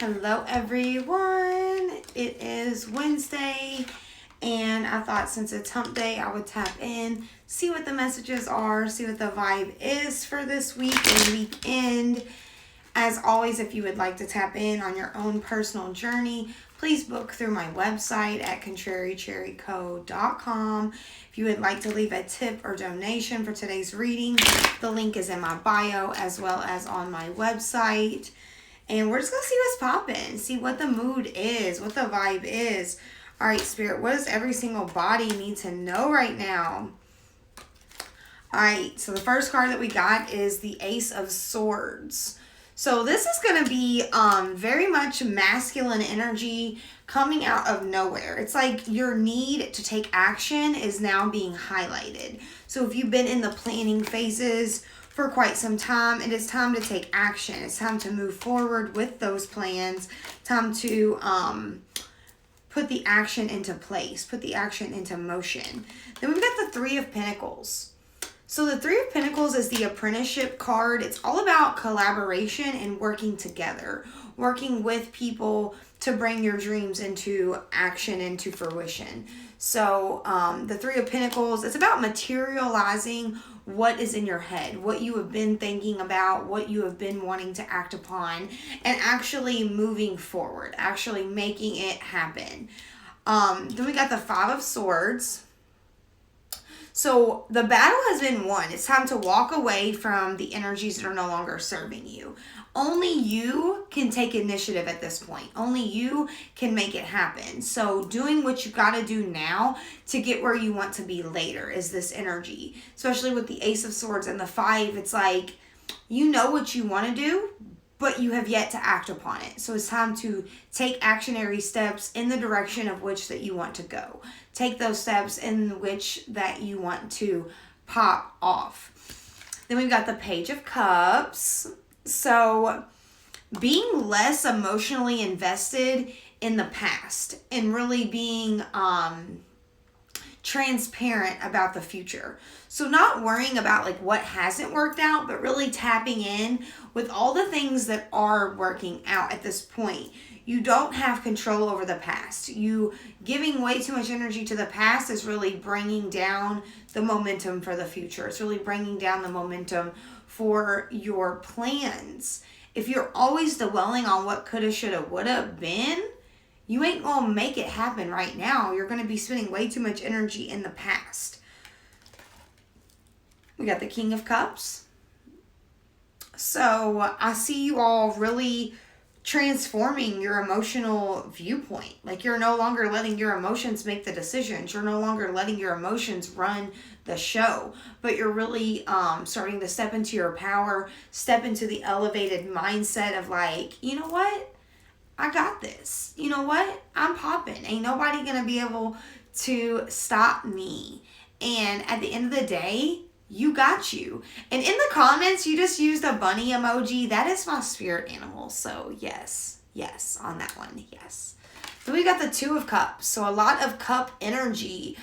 Hello everyone, it is Wednesday and I thought since it's hump day I would tap in, see what the messages are, see what the vibe is for this week and weekend. As always, if you would like to tap in on your own personal journey, please book through my website at contrarycherryco.com. If you would like to leave a tip or donation for today's reading, the link is in my bio as well as on my website. And we're just going to see what's popping, see what the mood is, what the vibe is. All right, Spirit, what does every single body need to know right now? All right, so the first card that we got is the Ace of Swords. So this is going to be very much masculine energy coming out of nowhere. It's like your need to take action is now being highlighted. So if you've been in the planning phases for quite some time, it is time to take action. It's time to move forward with those plans. Time to put the action into place, put the action into motion. Then we've got the Three of Pentacles. So the Three of Pentacles is the apprenticeship card. It's all about collaboration and working together, working with people to bring your dreams into action, into fruition. So the Three of Pentacles, it's about materializing what is in your head, what you have been thinking about, what you have been wanting to act upon, and actually moving forward, actually making it happen. Then we got the Five of Swords. So the battle has been won. It's time to walk away from the energies that are no longer serving you. Only you can take initiative at this point. Only you can make it happen. So doing what you got to do now to get where you want to be later is this energy. Especially with the Ace of Swords and the Five, it's like you know what you want to do, but you have yet to act upon it. So it's time to take actionary steps in the direction of which that you want to go. Take those steps in which that you want to pop off. Then we've got the Page of Cups. So being less emotionally invested in the past and really being transparent about the future. So not worrying about like what hasn't worked out, but really tapping in with all the things that are working out at this point. You don't have control over the past. You giving way too much energy to the past is really bringing down the momentum for the future. It's really bringing down the momentum for your plans. If you're always dwelling on what coulda, shoulda, woulda been, you ain't gonna make it happen right now. You're gonna be spending way too much energy in the past. We got the King of Cups. So I see you all really transforming your emotional viewpoint. Like you're no longer letting your emotions make the decisions. You're no longer letting your emotions run the show, but you're really starting to step into your power, step into the elevated mindset of like, you know what? I got this. You know what? I'm popping. Ain't nobody gonna be able to stop me. And at the end of the day, you got you. And in the comments, you just used a bunny emoji. That is my spirit animal. So yes, on that one, yes. Then we got the Two of Cups. So a lot of cup energy.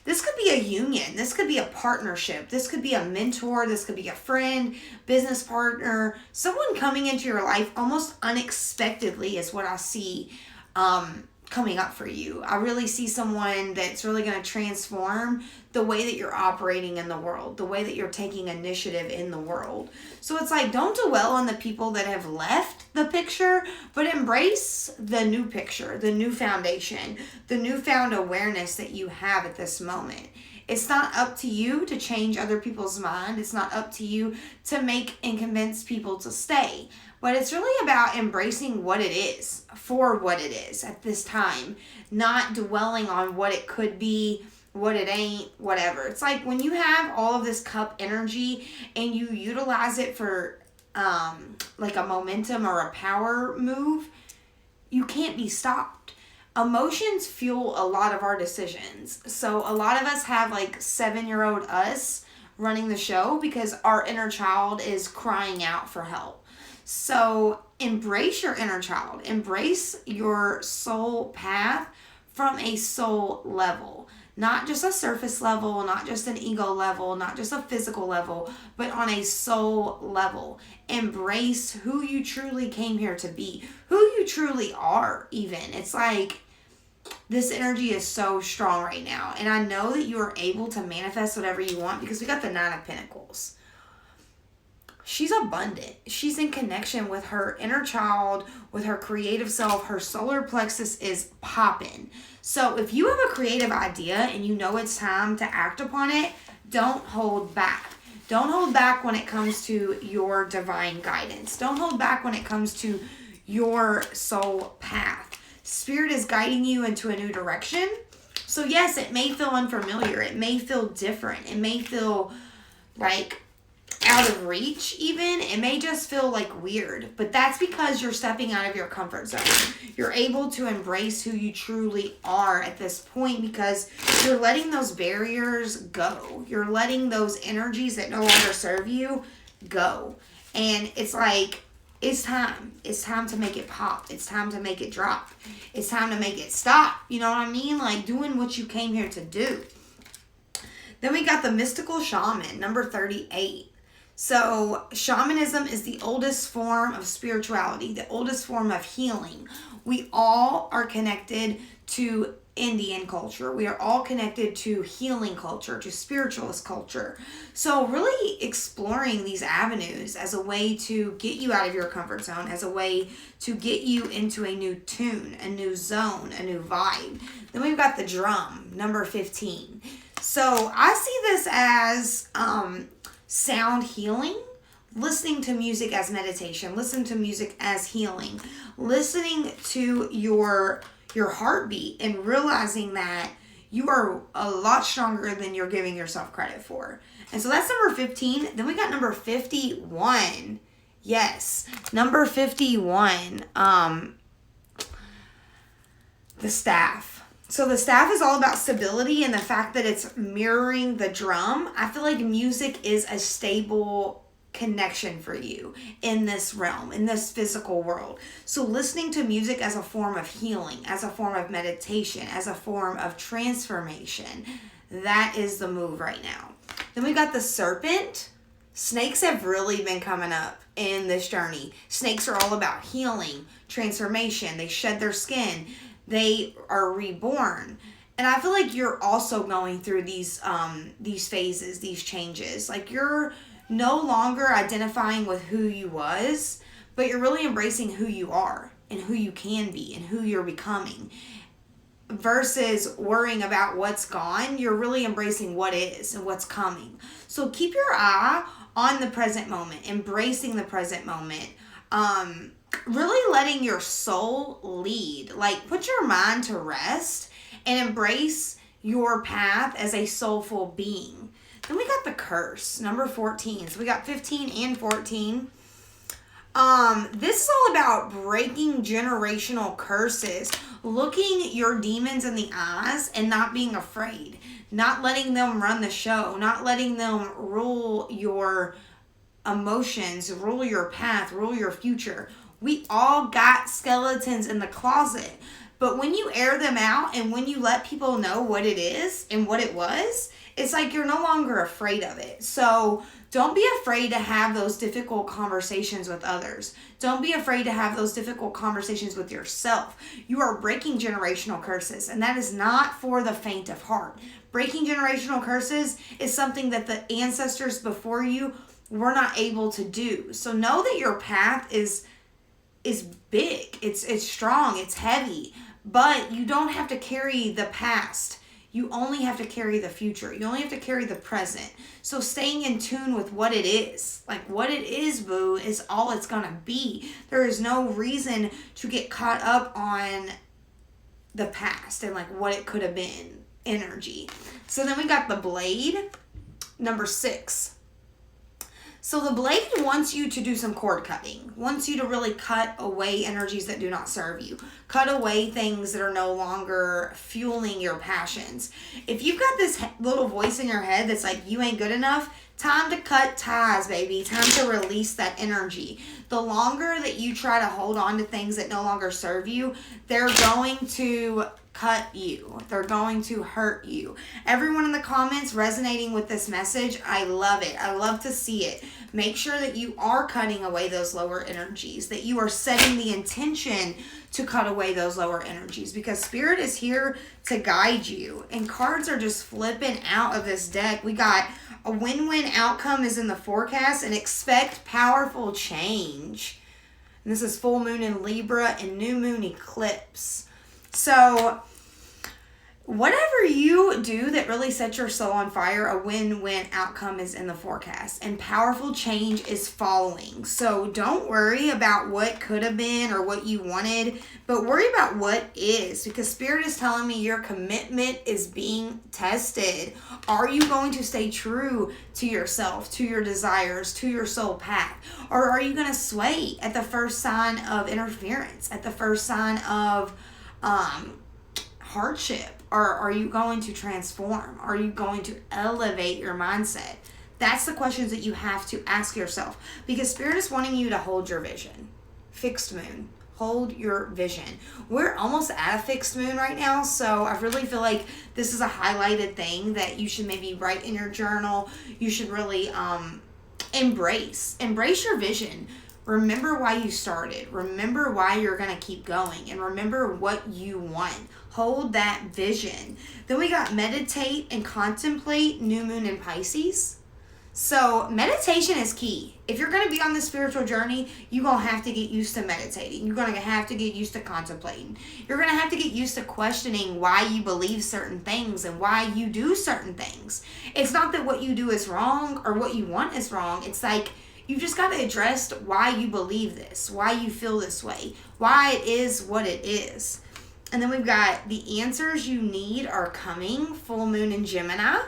This could be a union. This could be a partnership. This could be a mentor. This could be a friend, business partner, someone coming into your life almost unexpectedly is what I see coming up for you. I really see someone that's really going to transform the way that you're operating in the world, the way that you're taking initiative in the world. So it's like, don't dwell on the people that have left the picture, but embrace the new picture, the new foundation, the newfound awareness that you have at this moment. It's not up to you to change other people's mind. It's not up to you to make and convince people to stay. But it's really about embracing what it is for what it is at this time, not dwelling on what it could be, what it ain't, whatever. It's like when you have all of this cup energy and you utilize it for like a momentum or a power move, you can't be stopped. Emotions fuel a lot of our decisions. So a lot of us have like 7-year-old us running the show because our inner child is crying out for help. So embrace your inner child. Embrace your soul path from a soul level. Not just a surface level, not just an ego level, not just a physical level, but on a soul level. Embrace who you truly came here to be, who you truly are, even. It's like this energy is so strong right now. And I know that you are able to manifest whatever you want because we got the Nine of Pentacles. She's abundant. She's in connection with her inner child, with her creative self. Her solar plexus is popping. So if you have a creative idea and you know it's time to act upon it, don't hold back. Don't hold back when it comes to your divine guidance. Don't hold back when it comes to your soul path. Spirit is guiding you into a new direction. So yes, it may feel unfamiliar. It may feel different. It may feel like out of reach even. It may just feel like weird, but that's because you're stepping out of your comfort zone. You're able to embrace who you truly are at this point because you're letting those barriers go. You're letting those energies that no longer serve you go. And it's like, it's time. It's time to make it pop. It's time to make it drop. It's time to make it stop. You know what I mean? Like doing what you came here to do. Then we got the mystical shaman, number 38. So shamanism is the oldest form of spirituality, the oldest form of healing. We all are connected to Indian culture. We are all connected to healing culture, to spiritualist culture. So really exploring these avenues as a way to get you out of your comfort zone, as a way to get you into a new tune, a new zone, a new vibe. Then we've got the drum, number 15. So I see this as sound healing, listening to music as meditation, listen to music as healing, listening to your heartbeat and realizing that you are a lot stronger than you're giving yourself credit for. And so that's number 15. Then we got number 51. Yes, number 51, the staff. So the staff is all about stability and the fact that it's mirroring the drum. I feel like music is a stable connection for you in this realm, in this physical world. So listening to music as a form of healing, as a form of meditation, as a form of transformation, that is the move right now. Then we got the serpent. Snakes have really been coming up in this journey. Snakes are all about healing, transformation. They shed their skin. They are reborn. And I feel like you're also going through these phases, these changes. Like you're no longer identifying with who you was, but you're really embracing who you are and who you can be and who you're becoming. Versus worrying about what's gone, you're really embracing what is and what's coming. So keep your eye on the present moment, embracing the present moment. Really letting your soul lead. Like put your mind to rest and embrace your path as a soulful being. Then we got the curse, number 14. So we got 15 and 14. This is all about breaking generational curses, looking your demons in the eyes and not being afraid, not letting them run the show, not letting them rule your emotions, rule your path, rule your future. We all got skeletons in the closet, but when you air them out and when you let people know what it is and what it was, it's like you're no longer afraid of it. So don't be afraid to have those difficult conversations with others. Don't be afraid to have those difficult conversations with yourself. You are breaking generational curses, and that is not for the faint of heart. Breaking generational curses is something that the ancestors before you were not able to do. So know that your path is big, it's strong, it's heavy, but you don't have to carry the past. You only have to carry the future. You only have to carry the present. So staying in tune with what it is, like what it is, boo, is all it's gonna be. There is no reason to get caught up on the past and like what it could have been energy. So then we got the blade, number 6. So the blade wants you to do some cord cutting, wants you to really cut away energies that do not serve you, cut away things that are no longer fueling your passions. If you've got this little voice in your head that's like, you ain't good enough, Time to cut ties, baby. Time to release that energy. The longer that you try to hold on to things that no longer serve you, they're going to cut you. They're going to hurt you. Everyone in the comments resonating with this message, I love it. I love to see it. Make sure that you are cutting away those lower energies, that you are setting the intention to cut away those lower energies, because Spirit is here to guide you. And cards are just flipping out of this deck. We got a win-win outcome is in the forecast, and expect powerful change. And this is full moon in Libra and new moon eclipse. So whatever you do that really sets your soul on fire, a win-win outcome is in the forecast, and powerful change is following. So don't worry about what could have been or what you wanted, but worry about what is, because Spirit is telling me your commitment is being tested. Are you going to stay true to yourself, to your desires, to your soul path? Or are you going to sway at the first sign of interference, at the first sign of hardship? Or are you going to transform? Are you going to elevate your mindset? That's the questions that you have to ask yourself, because Spirit is wanting you to hold your vision. Fixed moon. Hold your vision. We're almost at a fixed moon right now, so I really feel like this is a highlighted thing that you should maybe write in your journal. You should really embrace your vision. Remember why you started. Remember why you're going to keep going. And remember what you want. Hold that vision. Then we got meditate and contemplate, new moon in Pisces. So meditation is key. If you're going to be on this spiritual journey, you're going to have to get used to meditating. You're going to have to get used to contemplating. You're going to have to get used to questioning why you believe certain things and why you do certain things. It's not that what you do is wrong or what you want is wrong. It's like, you just got to address why you believe this, why you feel this way, why it is what it is. And then we've got the answers you need are coming, full moon in Gemini.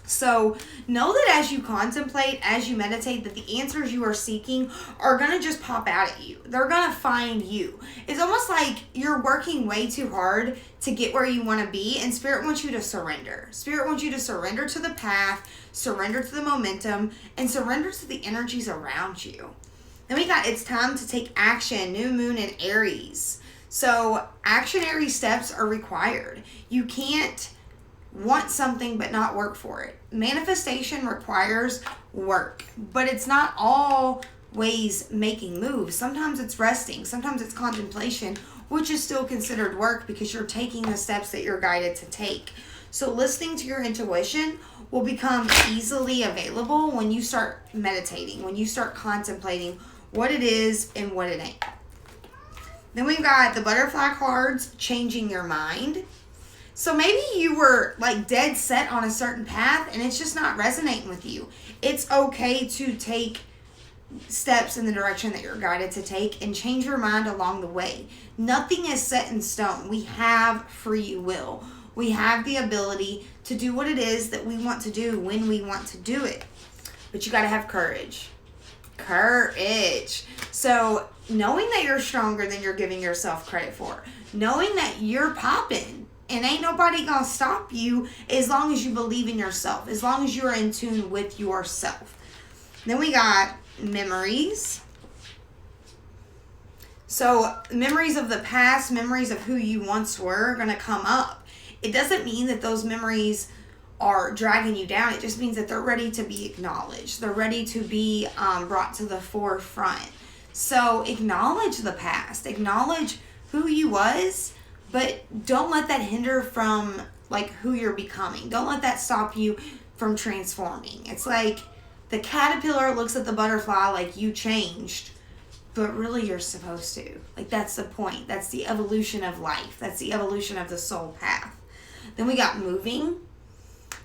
So know that as you contemplate, as you meditate, that the answers you are seeking are going to just pop out at you. They're going to find you. It's almost like you're working way too hard to get where you want to be, and Spirit wants you to surrender. Spirit wants you to surrender to the path, surrender to the momentum, and surrender to the energies around you. Then we got it's time to take action, new moon in Aries. So actionary steps are required. You can't want something but not work for it. Manifestation requires work, but it's not always making moves. Sometimes it's resting, sometimes it's contemplation, which is still considered work because you're taking the steps that you're guided to take. So listening to your intuition will become easily available when you start meditating, when you start contemplating what it is and what it ain't. Then we've got the butterfly cards, changing your mind. So maybe you were like dead set on a certain path and it's just not resonating with you. It's okay to take steps in the direction that you're guided to take and change your mind along the way. Nothing is set in stone. We have free will. We have the ability to do what it is that we want to do when we want to do it. But you got to have courage. Courage. So knowing that you're stronger than you're giving yourself credit for, knowing that you're popping and ain't nobody gonna stop you as long as you believe in yourself, as long as you're in tune with yourself. Then we got memories. So memories of the past, memories of who you once were are gonna come up. It doesn't mean that those memories are dragging you down. It just means that they're ready to be acknowledged. They're ready to be brought to the forefront. So acknowledge the past. Acknowledge who you was, but don't let that hinder from like who you're becoming. Don't let that stop you from transforming. It's like the caterpillar looks at the butterfly like you changed, but really you're supposed to. Like that's the point. That's the evolution of life. That's the evolution of the soul path. Then we got moving.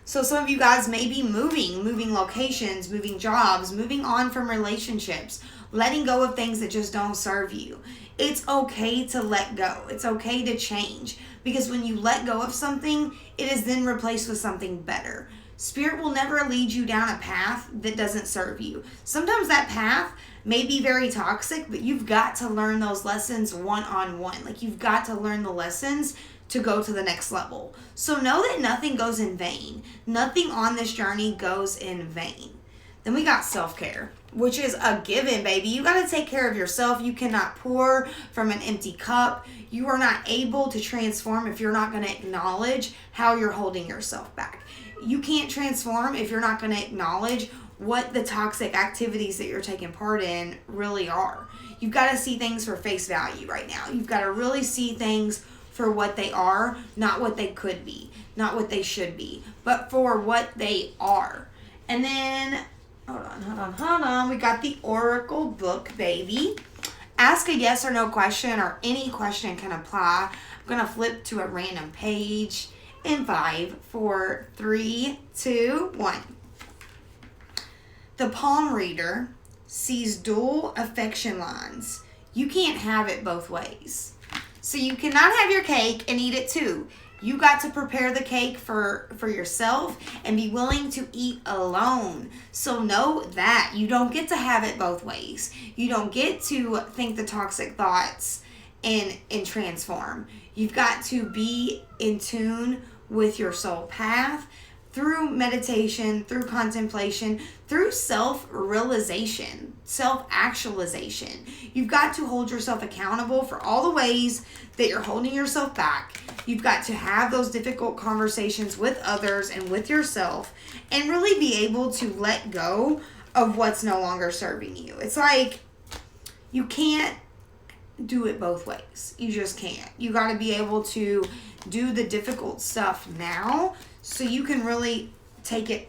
So some of you guys may be moving locations, moving jobs, moving on from relationships, letting go of things that just don't serve you. It's okay to let go. It's okay to change, because when you let go of something, it is then replaced with something better. Spirit will never lead you down a path that doesn't serve you. Sometimes that path may be very toxic, but you've got to learn those lessons one-on-one. Like, you've got to learn the lessons to go to the next level. So know that nothing goes in vain. Nothing on this journey goes in vain. Then we got self-care, which is a given, baby. You got to take care of yourself. You cannot pour from an empty cup. You are not able to transform if you're not going to acknowledge how you're holding yourself back. You can't transform if you're not going to acknowledge what the toxic activities that you're taking part in really are. You've got to see things for face value right now. You've got to really see things for what they are, not what they could be, not what they should be, but for what they are. And then, hold on. We got the Oracle book, baby. Ask a yes or no question, or any question can apply. I'm going to flip to a random page in 5, 4, 3, 2, 1. The palm reader sees dual affection lines. You can't have it both ways. So you cannot have your cake and eat it too. You got to prepare the cake for yourself and be willing to eat alone. So know that you don't get to have it both ways. You don't get to think the toxic thoughts and transform. You've got to be in tune with your soul path through meditation, through contemplation, through self-realization, self-actualization. You've got to hold yourself accountable for all the ways that you're holding yourself back. You've got to have those difficult conversations with others and with yourself and really be able to let go of what's no longer serving you. It's like you can't do it both ways. You just can't. You got to be able to do the difficult stuff now so you can really take it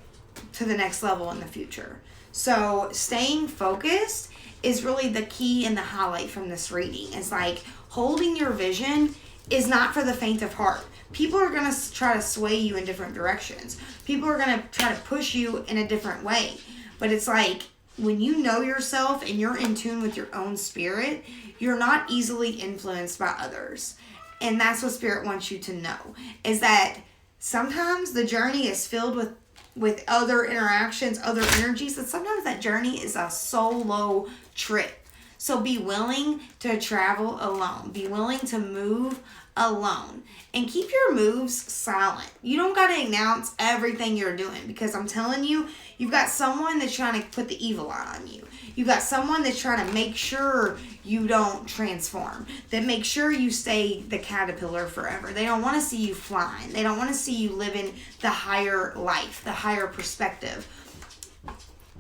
to the next level in the future. So staying focused is really the key and the highlight from this reading. It's like holding your vision is not for the faint of heart. People are going to try to sway you in different directions. People are going to try to push you in a different way. But it's like when you know yourself and you're in tune with your own spirit, you're not easily influenced by others. And that's what Spirit wants you to know, is that sometimes the journey is filled with other interactions, other energies, and sometimes that journey is a solo trip. So be willing to travel alone. Be willing to move alone. And keep your moves silent. You don't got to announce everything you're doing, because I'm telling you, you've got someone that's trying to put the evil eye on you. You've got someone that's trying to make sure you don't transform, that make sure you stay the caterpillar forever. They don't want to see you flying. They don't want to see you living the higher life, the higher perspective.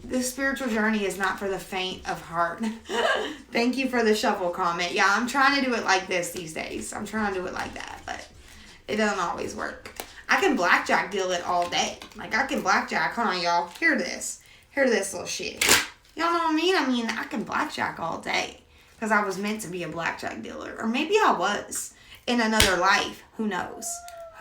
This spiritual journey is not for the faint of heart. Thank you for the shuffle comment. Yeah, I'm trying to do it like this these days. I'm trying to do it like that, but it doesn't always work. I can blackjack deal it all day. Like, I can blackjack. Hold on, y'all. Hear this. Hear this little shit. Y'all know what I mean? I mean, I can blackjack all day because I was meant to be a blackjack dealer. Or maybe I was in another life. Who knows?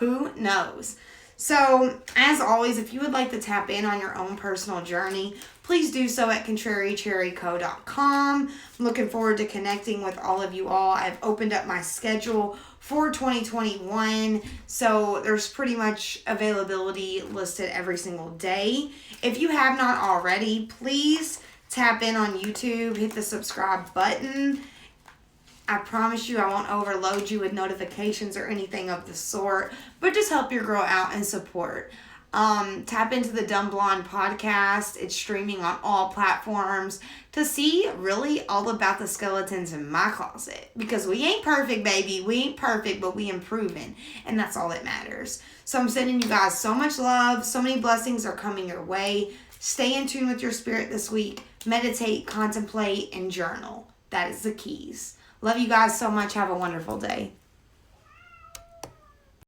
Who knows? So, as always, if you would like to tap in on your own personal journey, please do so at contrarycherryco.com. I'm looking forward to connecting with all of you all. I've opened up my schedule for 2021, so there's pretty much availability listed every single day. If you have not already, please tap in on YouTube, hit the subscribe button. I promise you I won't overload you with notifications or anything of the sort, but just help your girl out and support. Tap into the Dumb Blonde podcast. It's streaming on all platforms to see really all about the skeletons in my closet, because we ain't perfect, baby. We ain't perfect, but we improving, and that's all that matters. So I'm sending you guys so much love. So many blessings are coming your way. Stay in tune with your spirit this week. Meditate, contemplate, and journal. That is the keys. Love you guys so much. Have a wonderful day.